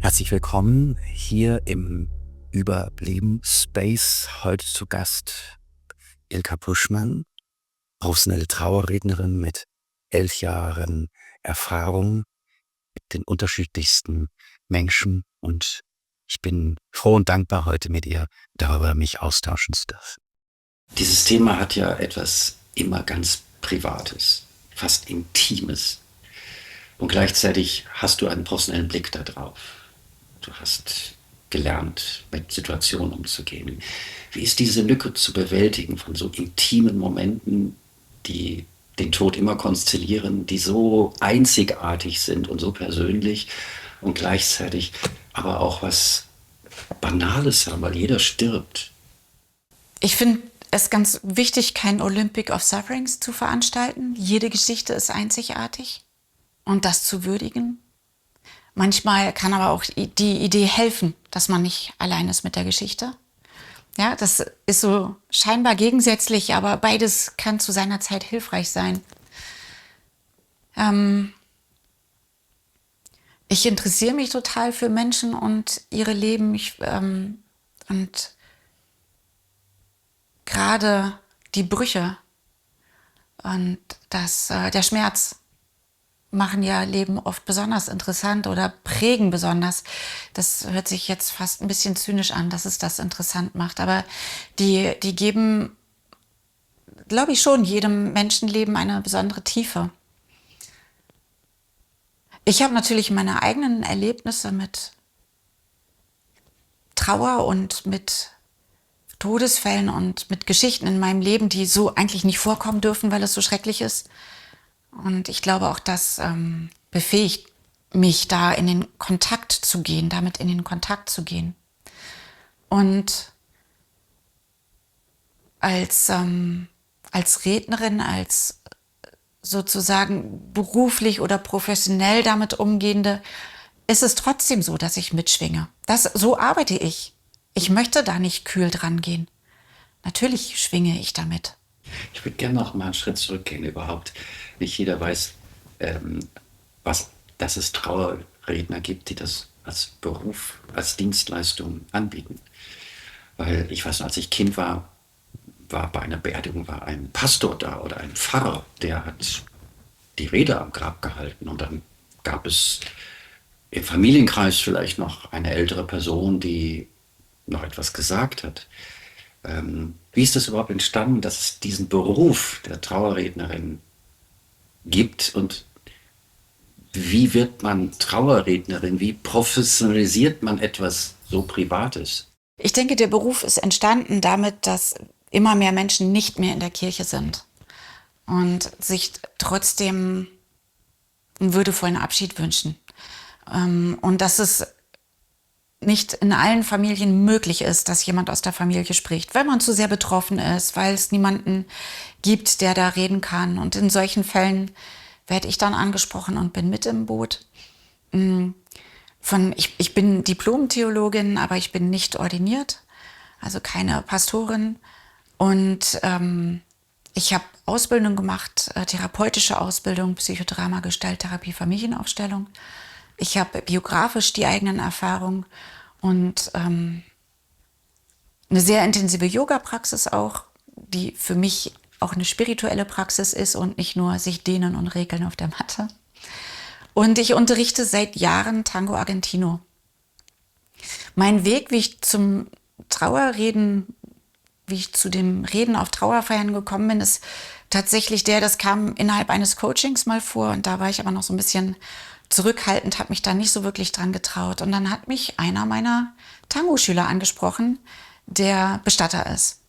Herzlich willkommen hier im Überleben-Space. Heute zu Gast Ilka Puschmann, professionelle Trauerrednerin mit 11 Jahren Erfahrung mit den unterschiedlichsten Menschen. Und ich bin froh und dankbar, heute mit ihr darüber mich austauschen zu dürfen. Dieses Thema hat ja etwas immer ganz Privates, fast Intimes. Und gleichzeitig hast du einen professionellen Blick darauf. Du hast gelernt, mit Situationen umzugehen. Wie ist diese Lücke zu bewältigen von so intimen Momenten, die den Tod immer konstellieren, die so einzigartig sind und so persönlich und gleichzeitig aber auch was Banales haben, weil jeder stirbt. Ich finde es ganz wichtig, kein Olympic of Sufferings zu veranstalten. Jede Geschichte ist einzigartig und das zu würdigen. Manchmal kann aber auch die Idee helfen, dass man nicht allein ist mit der Geschichte. Ja, das ist so scheinbar gegensätzlich, aber beides kann zu seiner Zeit hilfreich sein. Ich interessiere mich total für Menschen und ihre Leben. Und gerade die Brüche und der Schmerz machen ja Leben oft besonders interessant oder prägen besonders. Das hört sich jetzt fast ein bisschen zynisch an, dass es das interessant macht. Aber die geben, glaube ich, schon jedem Menschenleben eine besondere Tiefe. Ich habe natürlich meine eigenen Erlebnisse mit Trauer und mit Todesfällen und mit Geschichten in meinem Leben, die so eigentlich nicht vorkommen dürfen, weil es so schrecklich ist. Und ich glaube auch, das befähigt mich, da in den Kontakt zu gehen, damit in den Kontakt zu gehen. Und als Rednerin, als sozusagen beruflich oder professionell damit umgehende, ist es trotzdem so, dass ich mitschwinge. So arbeite ich. Ich möchte da nicht kühl dran gehen. Natürlich schwinge ich damit. Ich würde gerne noch mal einen Schritt zurückgehen überhaupt. Nicht jeder weiß, dass es Trauerredner gibt, die das als Beruf, als Dienstleistung anbieten. Weil ich weiß noch, als ich Kind war bei einer Beerdigung war ein Pastor da oder ein Pfarrer, der hat die Rede am Grab gehalten. Und dann gab es im Familienkreis vielleicht noch eine ältere Person, die noch etwas gesagt hat. Wie ist das überhaupt entstanden, dass es diesen Beruf der Trauerrednerin gibt, und wie wird man Trauerrednerin? Wie professionalisiert man etwas so Privates? Ich denke, der Beruf ist entstanden damit, dass immer mehr Menschen nicht mehr in der Kirche sind und sich trotzdem einen würdevollen Abschied wünschen. Und dass es nicht in allen Familien möglich ist, dass jemand aus der Familie spricht, weil man zu sehr betroffen ist, weil es niemanden gibt, der da reden kann. Und in solchen Fällen werde ich dann angesprochen und bin mit im Boot. Ich bin Diplom-Theologin, aber ich bin nicht ordiniert, also keine Pastorin. Und ich habe Ausbildung gemacht, therapeutische Ausbildung, Psychodrama, Gestalttherapie, Familienaufstellung. Ich habe biografisch die eigenen Erfahrungen und eine sehr intensive Yoga-Praxis auch, die für mich auch eine spirituelle Praxis ist und nicht nur sich dehnen und regeln auf der Matte. Und ich unterrichte seit Jahren Tango Argentino. Mein Weg, wie ich zu dem Reden auf Trauerfeiern gekommen bin, ist tatsächlich das kam innerhalb eines Coachings mal vor, und da war ich aber noch so ein bisschen zurückhaltend, habe mich da nicht so wirklich dran getraut. Und dann hat mich einer meiner Tango-Schüler angesprochen, der Bestatter ist.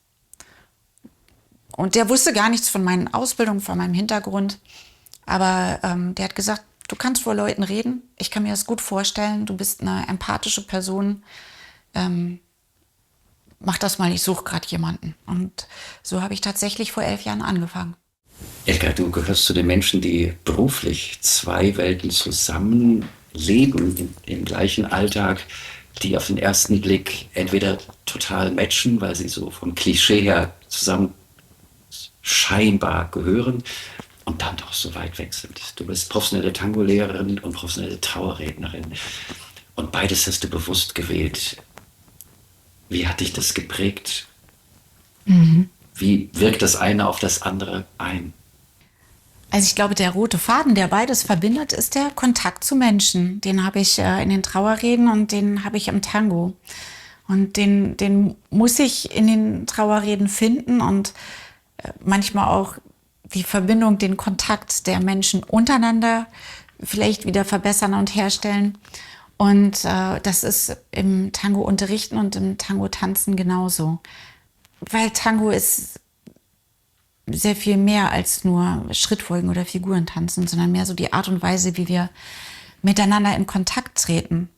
Und der wusste gar nichts von meinen Ausbildungen, von meinem Hintergrund. Aber der hat gesagt, du kannst vor Leuten reden, ich kann mir das gut vorstellen, du bist eine empathische Person. Mach das mal, ich suche gerade jemanden. Und so habe ich tatsächlich vor 11 Jahren angefangen. Ilka, du gehörst zu den Menschen, die beruflich zwei Welten zusammenleben im gleichen Alltag, die auf den ersten Blick entweder total matchen, weil sie so vom Klischee her zusammen scheinbar gehören, und dann doch so weit weg sind. Du bist professionelle Tango-Lehrerin und professionelle Trauerrednerin. Und beides hast du bewusst gewählt. Wie hat dich das geprägt? Wie wirkt das eine auf das andere ein? Also ich glaube, der rote Faden, der beides verbindet, ist der Kontakt zu Menschen. Den habe ich in den Trauerreden und den habe ich im Tango. Und den muss ich in den Trauerreden finden und manchmal auch die Verbindung, den Kontakt der Menschen untereinander vielleicht wieder verbessern und herstellen. Und das ist im Tango unterrichten und im Tango tanzen genauso. Weil Tango ist sehr viel mehr als nur Schrittfolgen oder Figuren tanzen, sondern mehr so die Art und Weise, wie wir miteinander in Kontakt treten.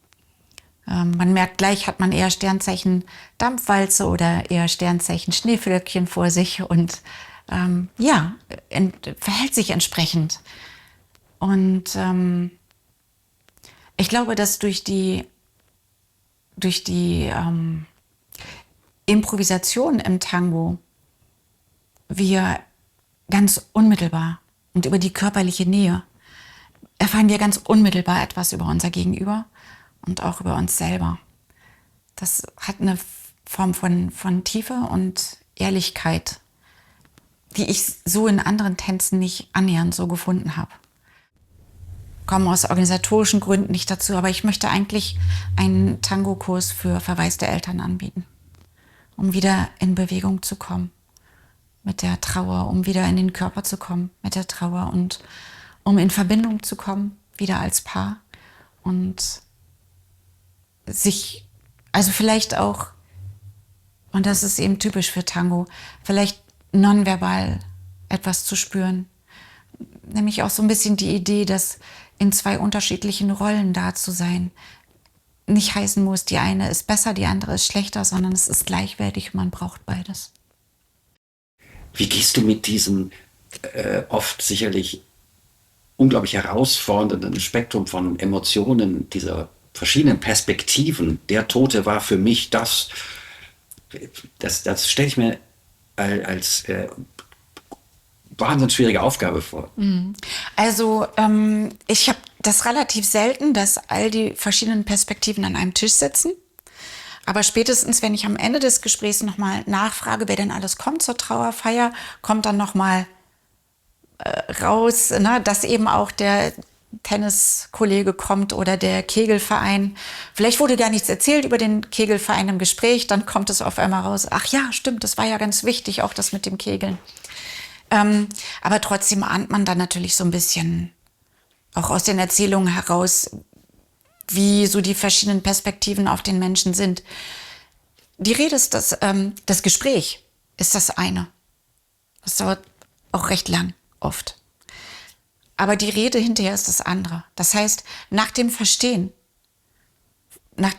Man merkt gleich, hat man eher Sternzeichen Dampfwalze oder eher Sternzeichen Schneeflöckchen vor sich und verhält sich entsprechend. Und ich glaube, dass durch die Improvisation im Tango wir ganz unmittelbar und über die körperliche Nähe erfahren wir ganz unmittelbar etwas über unser Gegenüber und auch über uns selber. Das hat eine Form von Tiefe und Ehrlichkeit, die ich so in anderen Tänzen nicht annähernd so gefunden habe. Ich komme aus organisatorischen Gründen nicht dazu, aber ich möchte eigentlich einen Tango-Kurs für verwaiste Eltern anbieten, um wieder in Bewegung zu kommen mit der Trauer, um wieder in den Körper zu kommen mit der Trauer und um in Verbindung zu kommen, wieder als Paar und sich, also vielleicht auch, und das ist eben typisch für Tango, vielleicht nonverbal etwas zu spüren. Nämlich auch so ein bisschen die Idee, dass in zwei unterschiedlichen Rollen da zu sein nicht heißen muss, die eine ist besser, die andere ist schlechter, sondern es ist gleichwertig und man braucht beides. Wie gehst du mit diesem oft sicherlich unglaublich herausfordernden Spektrum von Emotionen, dieser verschiedenen Perspektiven? Der Tote war für mich das stelle ich mir als wahnsinnig schwierige Aufgabe vor. Also ich habe das relativ selten, dass all die verschiedenen Perspektiven an einem Tisch sitzen. Aber spätestens, wenn ich am Ende des Gesprächs nochmal nachfrage, wer denn alles kommt zur Trauerfeier, kommt dann nochmal raus, ne, dass eben auch der Tenniskollege kommt oder der Kegelverein. Vielleicht wurde gar nichts erzählt über den Kegelverein im Gespräch, dann kommt es auf einmal raus, ach ja, stimmt, das war ja ganz wichtig, auch das mit dem Kegeln. Aber trotzdem ahnt man dann natürlich so ein bisschen auch aus den Erzählungen heraus, wie so die verschiedenen Perspektiven auf den Menschen sind. Die Rede ist das Gespräch ist das eine. Das dauert auch recht lang, oft. Aber die Rede hinterher ist das andere. Das heißt, nach dem Verstehen, nach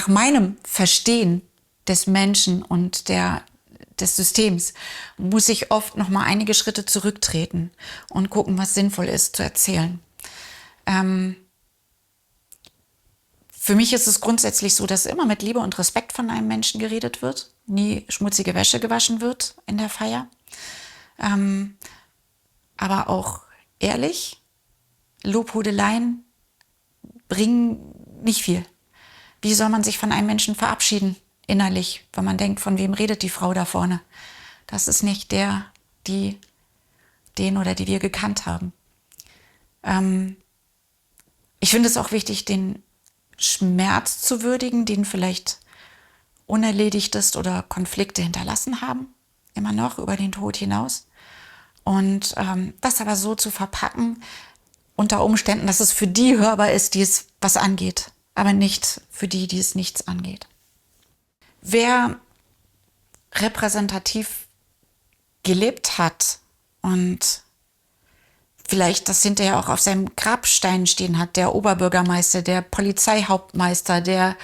meinem Verstehen des Menschen und des Systems, muss ich oft noch mal einige Schritte zurücktreten und gucken, was sinnvoll ist zu erzählen. Für mich ist es grundsätzlich so, dass immer mit Liebe und Respekt von einem Menschen geredet wird, nie schmutzige Wäsche gewaschen wird in der Feier. Aber auch ehrlich, Lobhudeleien bringen nicht viel. Wie soll man sich von einem Menschen verabschieden innerlich, wenn man denkt, von wem redet die Frau da vorne? Das ist nicht den oder die wir gekannt haben. Ich finde es auch wichtig, den Schmerz zu würdigen, den vielleicht unerledigt ist oder Konflikte hinterlassen haben, immer noch über den Tod hinaus. Und das aber so zu verpacken, unter Umständen, dass es für die hörbar ist, die es was angeht, aber nicht für die, die es nichts angeht. Wer repräsentativ gelebt hat und vielleicht das hinterher auch auf seinem Grabstein stehen hat, der Oberbürgermeister, der Polizeihauptmeister, der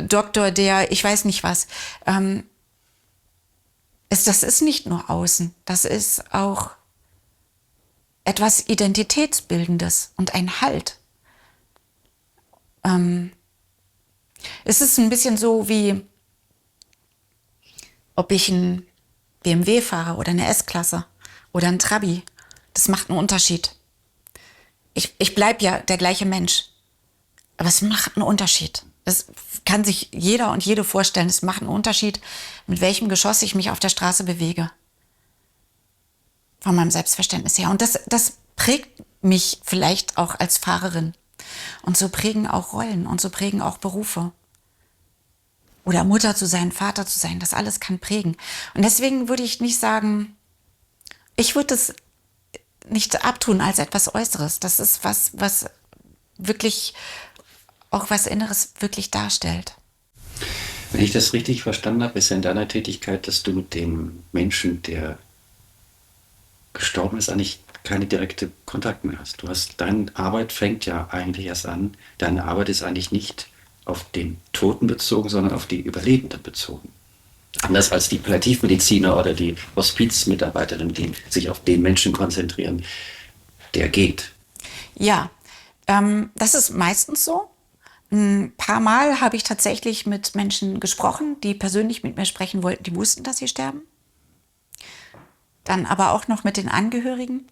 Doktor, der ich weiß nicht was, das ist nicht nur außen, das ist auch etwas Identitätsbildendes und ein Halt. Es ist ein bisschen so, wie ob ich einen BMW fahre oder eine S-Klasse oder ein Trabi. Das macht einen Unterschied. Ich bleibe ja der gleiche Mensch. Aber es macht einen Unterschied. Das kann sich jeder und jede vorstellen. Es macht einen Unterschied, mit welchem Geschoss ich mich auf der Straße bewege. Von meinem Selbstverständnis her. Und das prägt mich vielleicht auch als Fahrerin. Und so prägen auch Rollen und so prägen auch Berufe. Oder Mutter zu sein, Vater zu sein, das alles kann prägen. Und deswegen würde ich nicht sagen, ich würde es nicht abtun als etwas Äußeres. Das ist was wirklich auch was Inneres wirklich darstellt. Wenn ich das richtig verstanden habe, ist ja in deiner Tätigkeit, dass du mit dem Menschen, der gestorben ist, eigentlich keine direkte Kontakt mehr hast. Deine Arbeit fängt ja eigentlich erst an. Deine Arbeit ist eigentlich nicht auf den Toten bezogen, sondern auf die Überlebenden bezogen. Anders als die Palliativmediziner oder die Hospizmitarbeiterinnen, die sich auf den Menschen konzentrieren, der geht. Ja, das ist meistens so. Ein paar Mal habe ich tatsächlich mit Menschen gesprochen, die persönlich mit mir sprechen wollten, die wussten, dass sie sterben. Dann aber auch noch mit den Angehörigen.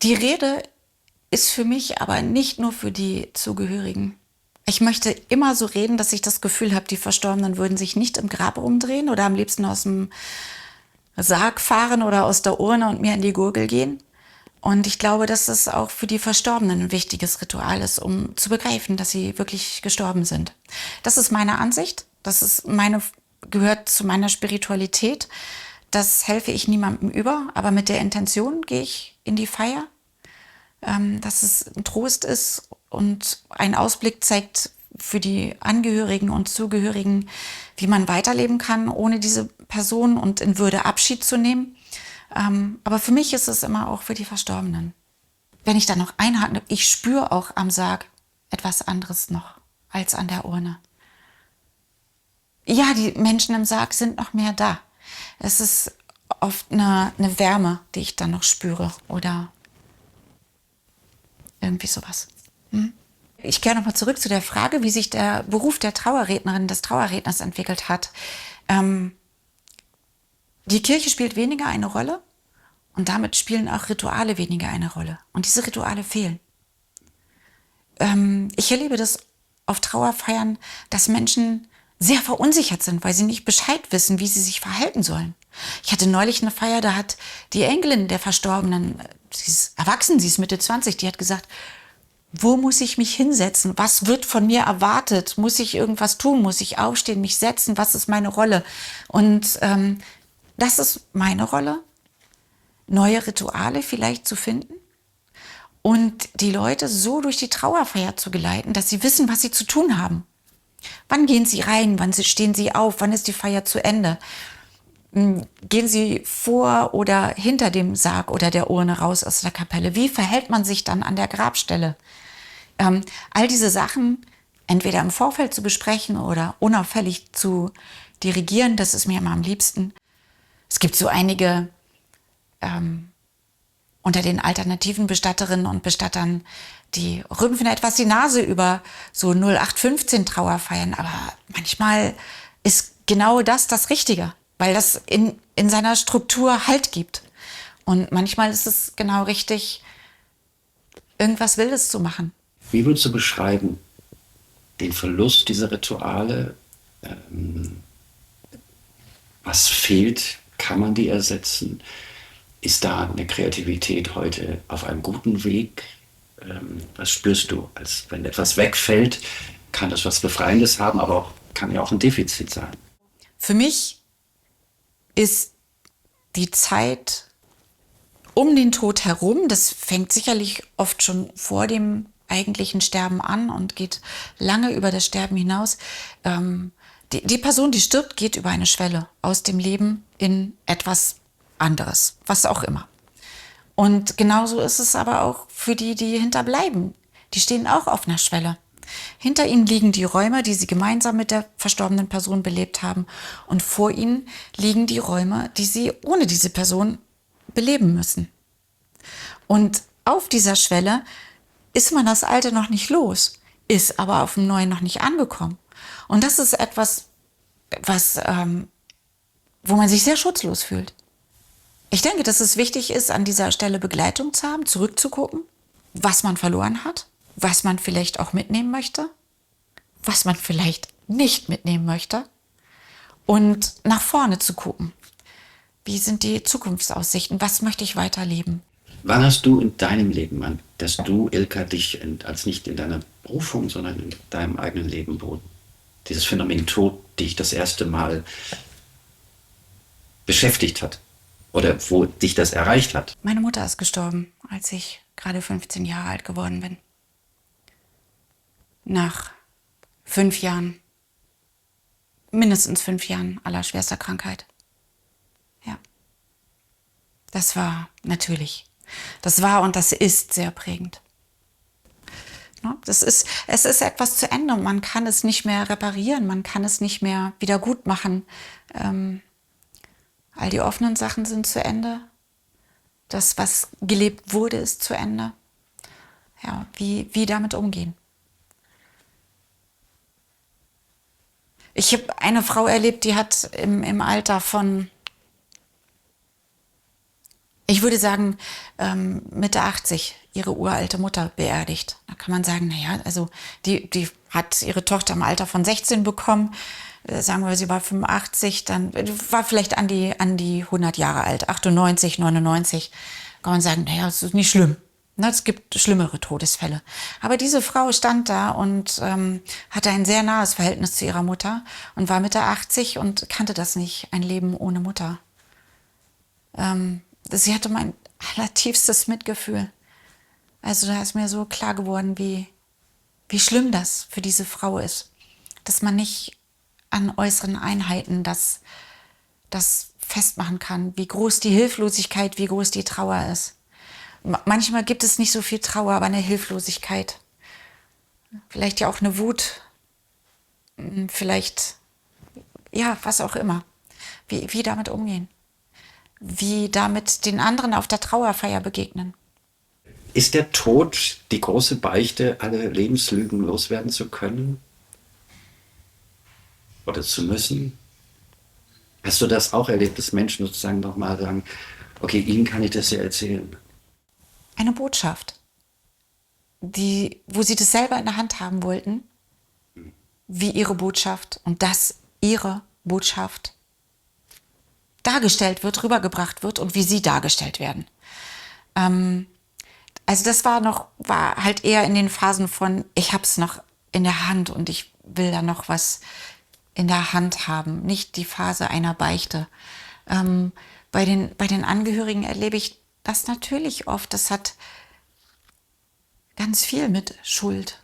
Die Rede ist für mich aber nicht nur für die Zugehörigen. Ich möchte immer so reden, dass ich das Gefühl habe, die Verstorbenen würden sich nicht im Grab umdrehen oder am liebsten aus dem Sarg fahren oder aus der Urne und mir in die Gurgel gehen. Und ich glaube, dass es auch für die Verstorbenen ein wichtiges Ritual ist, um zu begreifen, dass sie wirklich gestorben sind. Das ist meine Ansicht. Gehört zu meiner Spiritualität. Das helfe ich niemandem über, aber mit der Intention gehe ich in die Feier, dass es ein Trost ist und ein Ausblick zeigt für die Angehörigen und Zugehörigen, wie man weiterleben kann, ohne diese Person und in Würde Abschied zu nehmen. Aber für mich ist es immer auch für die Verstorbenen. Wenn ich da noch einhaken, ich spüre auch am Sarg etwas anderes noch als an der Urne. Ja, die Menschen im Sarg sind noch mehr da. Es ist oft eine Wärme, die ich dann noch spüre oder irgendwie sowas. Ich kehre nochmal zurück zu der Frage, wie sich der Beruf der Trauerrednerin, des Trauerredners entwickelt hat. Die Kirche spielt weniger eine Rolle und damit spielen auch Rituale weniger eine Rolle. Und diese Rituale fehlen. Ich erlebe das auf Trauerfeiern, dass Menschen sehr verunsichert sind, weil sie nicht Bescheid wissen, wie sie sich verhalten sollen. Ich hatte neulich eine Feier, da hat die Enkelin der Verstorbenen, sie ist erwachsen, sie ist Mitte 20, die hat gesagt, wo muss ich mich hinsetzen? Was wird von mir erwartet? Muss ich irgendwas tun? Muss ich aufstehen, mich setzen? Was ist meine Rolle? Und das ist meine Rolle, neue Rituale vielleicht zu finden und die Leute so durch die Trauerfeier zu geleiten, dass sie wissen, was sie zu tun haben. Wann gehen sie rein? Wann stehen sie auf? Wann ist die Feier zu Ende? Gehen sie vor oder hinter dem Sarg oder der Urne raus aus der Kapelle? Wie verhält man sich dann an der Grabstelle? All diese Sachen entweder im Vorfeld zu besprechen oder unauffällig zu dirigieren, das ist mir immer am liebsten. Es gibt so einige unter den alternativen Bestatterinnen und Bestattern, die rümpfen etwas die Nase über so 0815 Trauerfeiern. Aber manchmal ist genau das Richtige, weil das in seiner Struktur Halt gibt. Und manchmal ist es genau richtig, irgendwas Wildes zu machen. Wie würdest du beschreiben den Verlust dieser Rituale? Was fehlt? Kann man die ersetzen? Ist da eine Kreativität heute auf einem guten Weg? Was spürst du, als wenn etwas wegfällt? Kann das was Befreiendes haben, aber kann ja auch ein Defizit sein. Für mich ist die Zeit um den Tod herum, das fängt sicherlich oft schon vor dem eigentlichen Sterben an und geht lange über das Sterben hinaus. Die Person, die stirbt, geht über eine Schwelle aus dem Leben in etwas anderes, was auch immer. Und genauso ist es aber auch für die, die hinterbleiben. Die stehen auch auf einer Schwelle. Hinter ihnen liegen die Räume, die sie gemeinsam mit der verstorbenen Person belebt haben. Und vor ihnen liegen die Räume, die sie ohne diese Person beleben müssen. Und auf dieser Schwelle ist man das Alte noch nicht los, ist aber auf dem Neuen noch nicht angekommen. Und das ist etwas, wo man sich sehr schutzlos fühlt. Ich denke, dass es wichtig ist, an dieser Stelle Begleitung zu haben, zurückzugucken, was man verloren hat, was man vielleicht auch mitnehmen möchte, was man vielleicht nicht mitnehmen möchte und nach vorne zu gucken. Wie sind die Zukunftsaussichten? Was möchte ich weiterleben? Wann hast du in deinem Leben, dass du, Ilka, dich als nicht in deiner Berufung, sondern in deinem eigenen Leben, wo dieses Phänomen Tod dich das erste Mal beschäftigt hat oder wo dich das erreicht hat? Meine Mutter ist gestorben, als ich gerade 15 Jahre alt geworden bin. Nach 5 Jahren, mindestens 5 Jahren allerschwerster Krankheit. Ja. Das war natürlich. Das war und das ist sehr prägend. Ja, es ist etwas zu Ende. Man kann es nicht mehr reparieren. Man kann es nicht mehr wieder gut machen. All die offenen Sachen sind zu Ende. Das, was gelebt wurde, ist zu Ende. Ja, wie damit umgehen. Ich habe eine Frau erlebt, die hat im Alter von, ich würde sagen, Mitte 80 ihre uralte Mutter beerdigt. Da kann man sagen, naja, also die hat ihre Tochter im Alter von 16 bekommen. Sagen wir, sie war 85, dann war vielleicht an die 100 Jahre alt, 98, 99. Kann man sagen, naja, das ist nicht schlimm. Es gibt schlimmere Todesfälle. Aber diese Frau stand da und hatte ein sehr nahes Verhältnis zu ihrer Mutter und war Mitte 80 und kannte das nicht, ein Leben ohne Mutter. Sie hatte mein allertiefstes Mitgefühl. Also da ist mir so klar geworden, wie schlimm das für diese Frau ist. Dass man nicht an äußeren Einheiten das festmachen kann, wie groß die Hilflosigkeit, wie groß die Trauer ist. Manchmal gibt es nicht so viel Trauer, aber eine Hilflosigkeit. Vielleicht ja auch eine Wut. Vielleicht, ja, was auch immer. Wie damit umgehen. Wie damit den anderen auf der Trauerfeier begegnen. Ist der Tod die große Beichte, alle Lebenslügen loswerden zu können? Oder zu müssen? Hast du das auch erlebt, dass Menschen sozusagen nochmal sagen, okay, Ihnen kann ich das ja erzählen? Eine Botschaft, wo sie das selber in der Hand haben wollten, wie ihre Botschaft und dass ihre Botschaft dargestellt wird, rübergebracht wird und wie sie dargestellt werden. Also das war halt eher in den Phasen von, ich habe es noch in der Hand und ich will da noch was in der Hand haben, nicht die Phase einer Beichte. Bei den Angehörigen erlebe ich das natürlich oft. Das hat ganz viel mit Schuld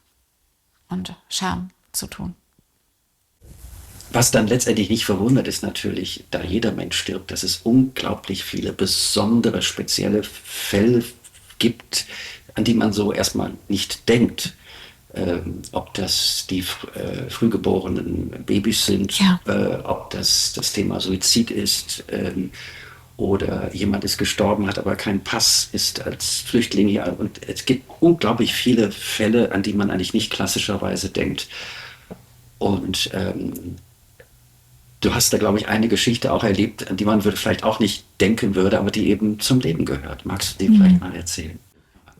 und Scham zu tun. Was dann letztendlich nicht verwundert, ist natürlich, da jeder Mensch stirbt, dass es unglaublich viele besondere, spezielle Fälle gibt, an die man so erstmal nicht denkt. Ob das die frühgeborenen Babys sind, Ja. Ob das Thema Suizid ist, oder jemand ist gestorben, hat aber keinen Pass, ist als Flüchtling hier. Und es gibt unglaublich viele Fälle, an die man eigentlich nicht klassischerweise denkt. Und du hast da, glaube ich, eine Geschichte auch erlebt, an die man vielleicht auch nicht denken würde, aber die eben zum Leben gehört. Magst du die vielleicht mal erzählen?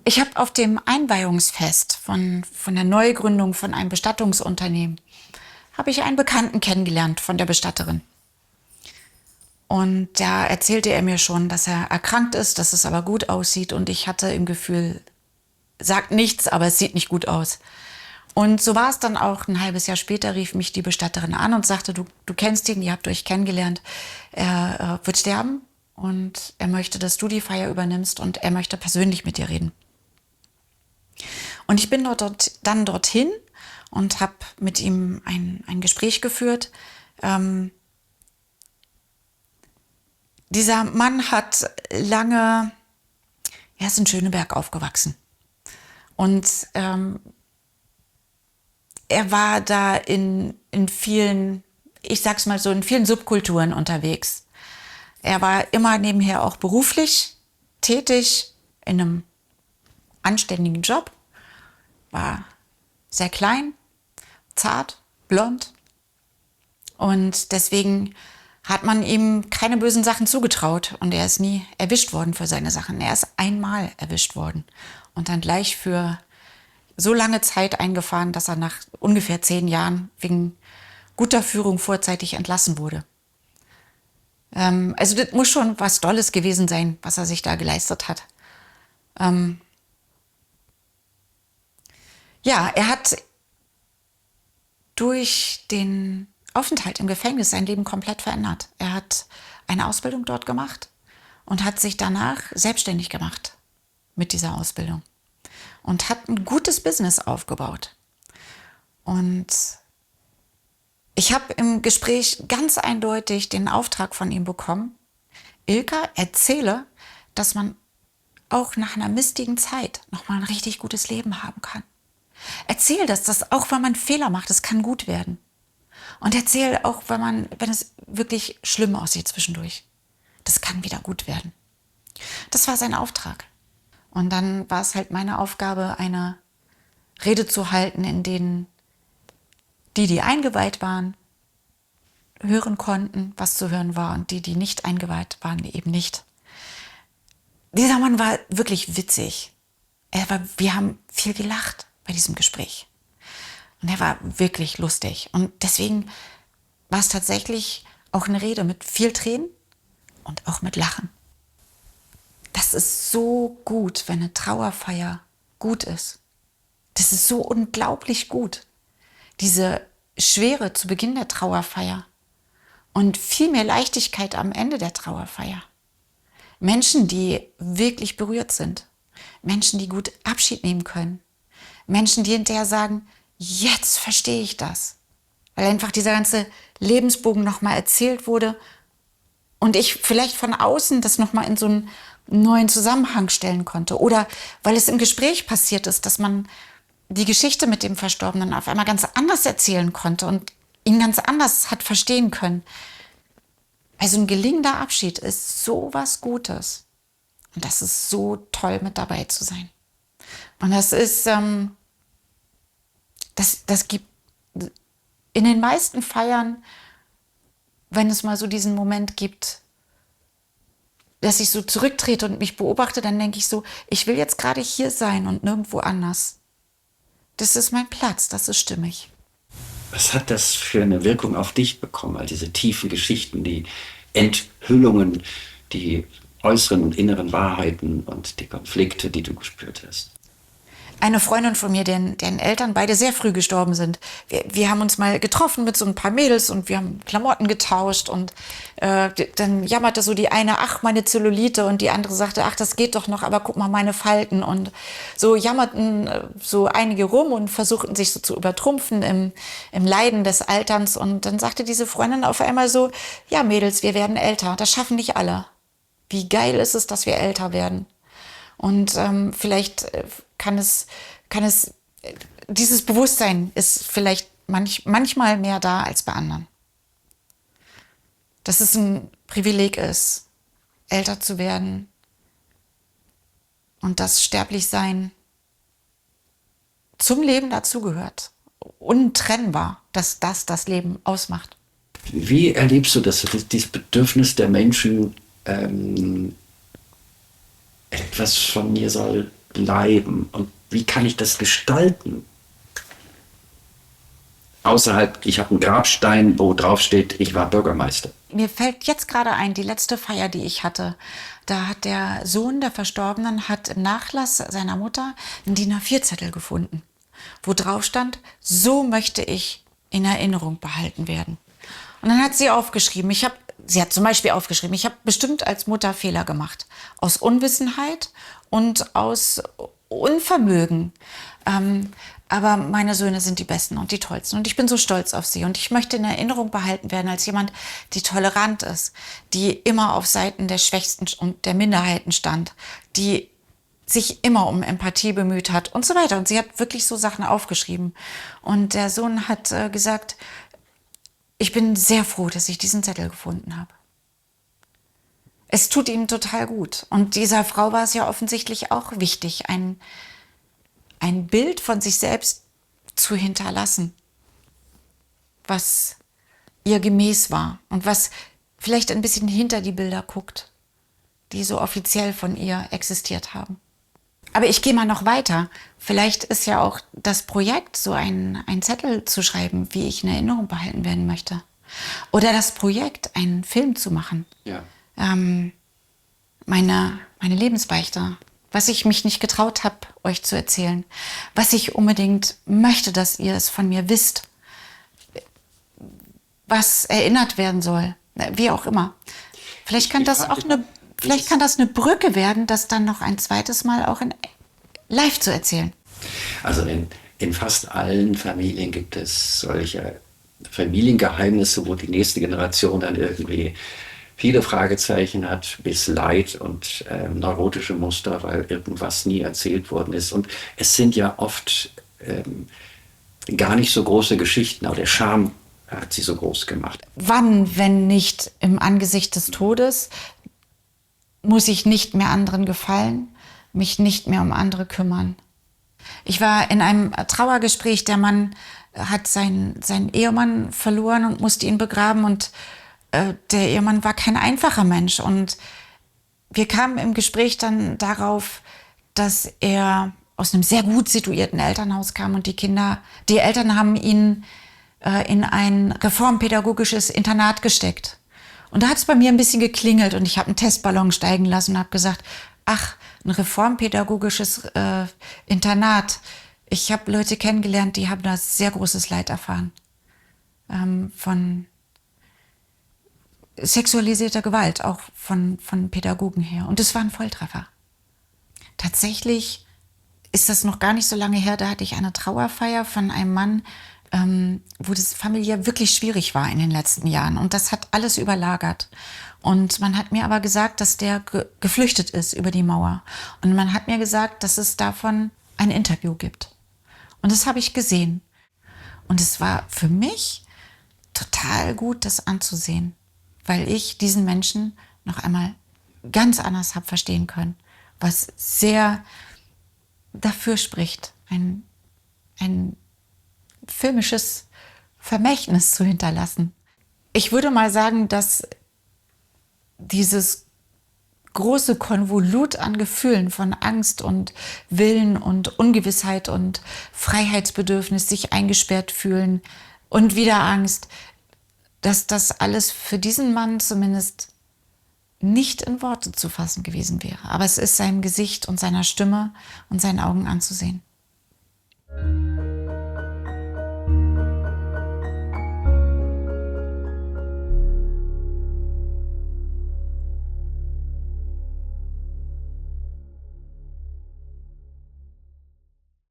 Ich habe auf dem Einweihungsfest von der Neugründung von einem Bestattungsunternehmen, habe ich einen Bekannten kennengelernt von der Bestatterin. Und da erzählte er mir schon, dass er erkrankt ist, dass es aber gut aussieht. Und ich hatte im Gefühl, sagt nichts, aber es sieht nicht gut aus. Und so war es dann auch. Ein halbes Jahr später rief mich die Bestatterin an und sagte, du kennst ihn, ihr habt euch kennengelernt. Er wird sterben und er möchte, dass du die Feier übernimmst und er möchte persönlich mit dir reden. Und ich bin dann dorthin und habe mit ihm ein Gespräch geführt. Dieser Mann hat er ist in Schöneberg aufgewachsen. Und er war da in vielen, ich sag's mal so, in vielen Subkulturen unterwegs. Er war immer nebenher auch beruflich tätig, in einem anständigen Job, war sehr klein, zart, blond. Und deswegen hat man ihm keine bösen Sachen zugetraut. Und er ist nie erwischt worden für seine Sachen. Er ist einmal erwischt worden. Und dann gleich für so lange Zeit eingefahren, dass er nach ungefähr 10 Jahren wegen guter Führung vorzeitig entlassen wurde. Also das muss schon was Dolles gewesen sein, was er sich da geleistet hat. Ja, er hat durch den Aufenthalt im Gefängnis sein Leben komplett verändert. Er hat eine Ausbildung dort gemacht und hat sich danach selbstständig gemacht mit dieser Ausbildung und hat ein gutes Business aufgebaut. Und ich habe im Gespräch ganz eindeutig den Auftrag von ihm bekommen: Ilka, erzähle, dass man auch nach einer mistigen Zeit nochmal ein richtig gutes Leben haben kann. Erzähl das auch wenn man Fehler macht, es kann gut werden. Und erzähl auch, wenn es wirklich schlimm aussieht zwischendurch. Das kann wieder gut werden. Das war sein Auftrag. Und dann war es halt meine Aufgabe, eine Rede zu halten, in denen die eingeweiht waren, hören konnten, was zu hören war, und die nicht eingeweiht waren, eben nicht. Dieser Mann war wirklich witzig. Wir haben viel gelacht bei diesem Gespräch. Und er war wirklich lustig. Und deswegen war es tatsächlich auch eine Rede mit viel Tränen und auch mit Lachen. Das ist so gut, wenn eine Trauerfeier gut ist. Das ist so unglaublich gut. Diese Schwere zu Beginn der Trauerfeier und viel mehr Leichtigkeit am Ende der Trauerfeier. Menschen, die wirklich berührt sind. Menschen, die gut Abschied nehmen können. Menschen, die hinterher sagen: Jetzt verstehe ich das. Weil einfach dieser ganze Lebensbogen nochmal erzählt wurde und ich vielleicht von außen das nochmal in so einen neuen Zusammenhang stellen konnte. Oder weil es im Gespräch passiert ist, dass man die Geschichte mit dem Verstorbenen auf einmal ganz anders erzählen konnte und ihn ganz anders hat verstehen können. Also ein gelingender Abschied ist so was Gutes. Und das ist so toll, mit dabei zu sein. Und das ist, das gibt in den meisten Feiern, wenn es mal so diesen Moment gibt, dass ich so zurücktrete und mich beobachte, dann denke ich so: Ich will jetzt gerade hier sein und nirgendwo anders. Das ist mein Platz, das ist stimmig. Was hat das für eine Wirkung auf dich bekommen, all diese tiefen Geschichten, die Enthüllungen, die äußeren und inneren Wahrheiten und die Konflikte, die du gespürt hast? Eine Freundin von mir, deren Eltern beide sehr früh gestorben sind. Wir haben uns mal getroffen mit so ein paar Mädels und wir haben Klamotten getauscht und dann jammerte so die eine: Ach, meine Zellulite, und die andere sagte: Ach, das geht doch noch, aber guck mal, meine Falten. Und so jammerten so einige rum und versuchten sich so zu übertrumpfen im Leiden des Alterns. Und dann sagte diese Freundin auf einmal so: Ja, Mädels, wir werden älter, das schaffen nicht alle. Wie geil ist es, dass wir älter werden. Und vielleicht dieses Bewusstsein ist vielleicht manchmal mehr da als bei anderen. Dass es ein Privileg ist, älter zu werden und dass Sterblichsein zum Leben dazugehört. Untrennbar, dass das Leben ausmacht. Wie erlebst du das, dieses Bedürfnis der Menschen, etwas von mir soll bleiben? Und wie kann ich das gestalten? Außerhalb, ich habe einen Grabstein, wo drauf steht: Ich war Bürgermeister. Mir fällt jetzt gerade ein, die letzte Feier, die ich hatte, da hat der Sohn der Verstorbenen hat im Nachlass seiner Mutter einen DIN A4-Zettel gefunden, wo drauf stand: So möchte ich in Erinnerung behalten werden. Und dann hat sie aufgeschrieben, sie hat zum Beispiel aufgeschrieben: Ich habe bestimmt als Mutter Fehler gemacht. Aus Unwissenheit und aus Unvermögen. Aber meine Söhne sind die Besten und die Tollsten. Und ich bin so stolz auf sie. Und ich möchte in Erinnerung behalten werden als jemand, die tolerant ist, die immer auf Seiten der Schwächsten und der Minderheiten stand, die sich immer um Empathie bemüht hat und so weiter. Und sie hat wirklich so Sachen aufgeschrieben. Und der Sohn hat gesagt: Ich bin sehr froh, dass ich diesen Zettel gefunden habe. Es tut ihm total gut. Und dieser Frau war es ja offensichtlich auch wichtig, ein Bild von sich selbst zu hinterlassen, was ihr gemäß war und was vielleicht ein bisschen hinter die Bilder guckt, die so offiziell von ihr existiert haben. Aber ich gehe mal noch weiter. Vielleicht ist ja auch das Projekt, so ein Zettel zu schreiben, wie ich in Erinnerung behalten werden möchte. Oder das Projekt, einen Film zu machen. Ja. Meine Lebensbeichte. Was ich mich nicht getraut habe, euch zu erzählen. Was ich unbedingt möchte, dass ihr es von mir wisst. Was erinnert werden soll. Wie auch immer. Vielleicht kann das auch eine Brücke werden, das dann noch ein zweites Mal auch in live zu erzählen. Also in fast allen Familien gibt es solche Familiengeheimnisse, wo die nächste Generation dann irgendwie viele Fragezeichen hat, bis Leid und neurotische Muster, weil irgendwas nie erzählt worden ist. Und es sind ja oft gar nicht so große Geschichten, aber der Charme hat sie so groß gemacht. Wann, wenn nicht im Angesicht des Todes, muss ich nicht mehr anderen gefallen, mich nicht mehr um andere kümmern. Ich war in einem Trauergespräch, der Mann hat seinen Ehemann verloren und musste ihn begraben und der Ehemann war kein einfacher Mensch und wir kamen im Gespräch dann darauf, dass er aus einem sehr gut situierten Elternhaus kam und die Eltern haben ihn in ein reformpädagogisches Internat gesteckt. Und da hat es bei mir ein bisschen geklingelt und ich habe einen Testballon steigen lassen und habe gesagt, ach, ein reformpädagogisches Internat. Ich habe Leute kennengelernt, die haben da sehr großes Leid erfahren. Von sexualisierter Gewalt, auch von Pädagogen her. Und es war ein Volltreffer. Tatsächlich ist das noch gar nicht so lange her, da hatte ich eine Trauerfeier von einem Mann, wo das familiär wirklich schwierig war in den letzten Jahren. Und das hat alles überlagert. Und man hat mir aber gesagt, dass der geflüchtet ist über die Mauer. Und man hat mir gesagt, dass es davon ein Interview gibt. Und das habe ich gesehen. Und es war für mich total gut, das anzusehen, weil ich diesen Menschen noch einmal ganz anders habe verstehen können, was sehr dafür spricht, ein filmisches Vermächtnis zu hinterlassen. Ich würde mal sagen, dass dieses große Konvolut an Gefühlen von Angst und Willen und Ungewissheit und Freiheitsbedürfnis, sich eingesperrt fühlen und wieder Angst, dass das alles für diesen Mann zumindest nicht in Worte zu fassen gewesen wäre. Aber es ist seinem Gesicht und seiner Stimme und seinen Augen anzusehen.